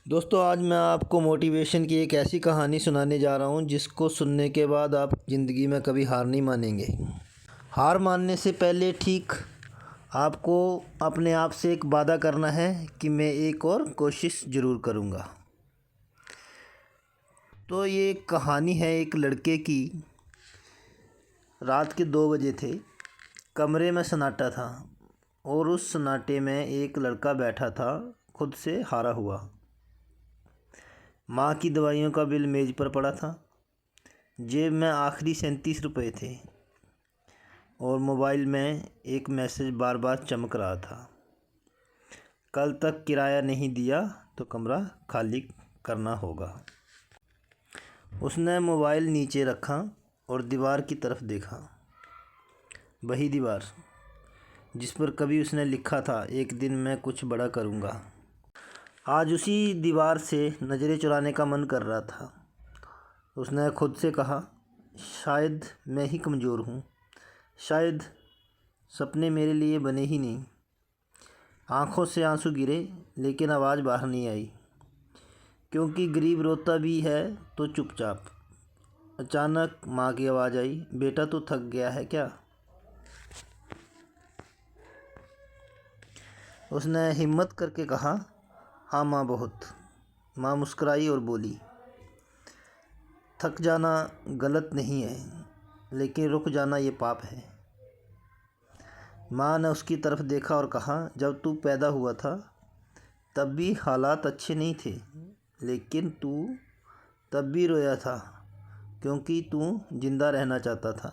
दोस्तों, आज मैं आपको मोटिवेशन की एक ऐसी कहानी सुनाने जा रहा हूँ जिसको सुनने के बाद आप ज़िंदगी में कभी हार नहीं मानेंगे। हार मानने से पहले ठीक आपको अपने आप से एक वादा करना है कि मैं एक और कोशिश ज़रूर करूँगा। तो ये एक कहानी है एक लड़के की। रात के 2 बजे थे, कमरे में सन्नाटा था और उस सन्नाटे में एक लड़का बैठा था, खुद से हारा हुआ। माँ की दवाइयों का बिल मेज़ पर पड़ा था, जेब में आखिरी 37 रुपये थे और मोबाइल में एक मैसेज बार बार चमक रहा था, कल तक किराया नहीं दिया तो कमरा खाली करना होगा। उसने मोबाइल नीचे रखा और दीवार की तरफ देखा, वही दीवार जिस पर कभी उसने लिखा था, एक दिन मैं कुछ बड़ा करूँगा। आज उसी दीवार से नज़रें चुराने का मन कर रहा था। उसने खुद से कहा, शायद मैं ही कमज़ोर हूँ, शायद सपने मेरे लिए बने ही नहीं। आँखों से आंसू गिरे लेकिन आवाज़ बाहर नहीं आई, क्योंकि गरीब रोता भी है तो चुपचाप। अचानक माँ की आवाज़ आई, बेटा तू थक गया है क्या? उसने हिम्मत करके कहा, हाँ माँ, बहुत। माँ मुस्कुराई और बोली, थक जाना गलत नहीं है, लेकिन रुक जाना ये पाप है। माँ ने उसकी तरफ देखा और कहा, जब तू पैदा हुआ था तब भी हालात अच्छे नहीं थे, लेकिन तू तब भी रोया था क्योंकि तू ज़िंदा रहना चाहता था।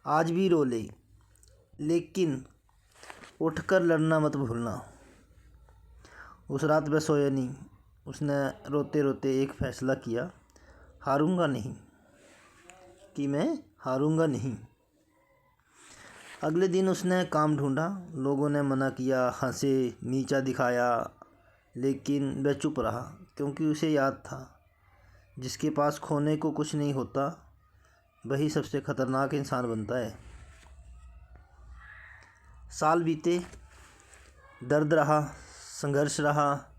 आज भी रो ले, लेकिन उठकर लड़ना मत भूलना। उस रात वह सोया नहीं। उसने रोते रोते एक फ़ैसला किया, हारूंगा नहीं, कि मैं हारूंगा नहीं। अगले दिन उसने काम ढूंढा। लोगों ने मना किया, हंसे, नीचा दिखाया, लेकिन वह चुप रहा, क्योंकि उसे याद था, जिसके पास खोने को कुछ नहीं होता वही सबसे ख़तरनाक इंसान बनता है। साल बीते, दर्द रहा, संघर्ष रहा,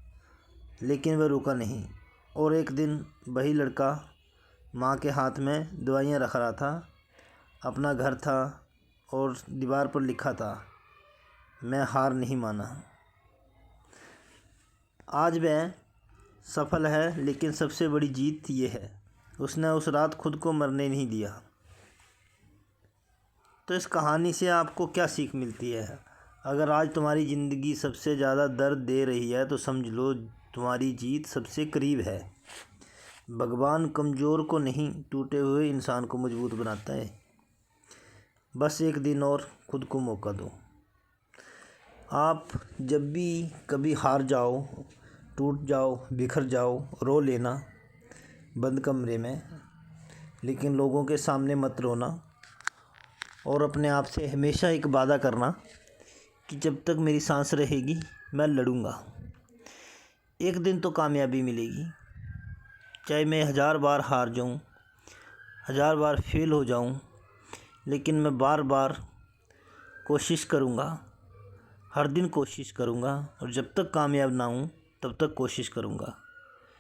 लेकिन वह रुका नहीं। और एक दिन वही लड़का माँ के हाथ में दवाइयाँ रख रहा था। अपना घर था और दीवार पर लिखा था, मैं हार नहीं माना। आज वह सफल है, लेकिन सबसे बड़ी जीत ये है, उसने उस रात खुद को मरने नहीं दिया। तो इस कहानी से आपको क्या सीख मिलती है? अगर आज तुम्हारी ज़िंदगी सबसे ज़्यादा दर्द दे रही है तो समझ लो तुम्हारी जीत सबसे करीब है। भगवान कमज़ोर को नहीं, टूटे हुए इंसान को मजबूत बनाता है। बस एक दिन और खुद को मौका दो। आप जब भी कभी हार जाओ, टूट जाओ, बिखर जाओ, रो लेना बंद कमरे में, लेकिन लोगों के सामने मत रोना। और अपने आप से हमेशा एक वादा करना कि जब तक मेरी सांस रहेगी मैं लड़ूंगा। एक दिन तो कामयाबी मिलेगी, चाहे मैं 1000 बार हार जाऊं, 1000 बार फेल हो जाऊं, लेकिन मैं बार बार कोशिश करूंगा, हर दिन कोशिश करूंगा, और जब तक कामयाब ना हूं तब तक कोशिश करूंगा।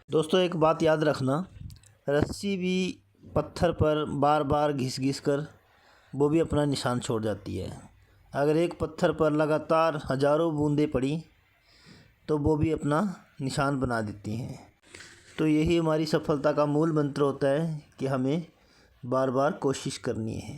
दोस्तों, एक बात याद रखना, रस्सी भी पत्थर पर बार बार घिस घिस कर वो भी अपना निशान छोड़ जाती है। अगर एक पत्थर पर लगातार हज़ारों बूंदें पड़ी तो वो भी अपना निशान बना देती हैं। तो यही हमारी सफलता का मूल मंत्र होता है कि हमें बार बार कोशिश करनी है।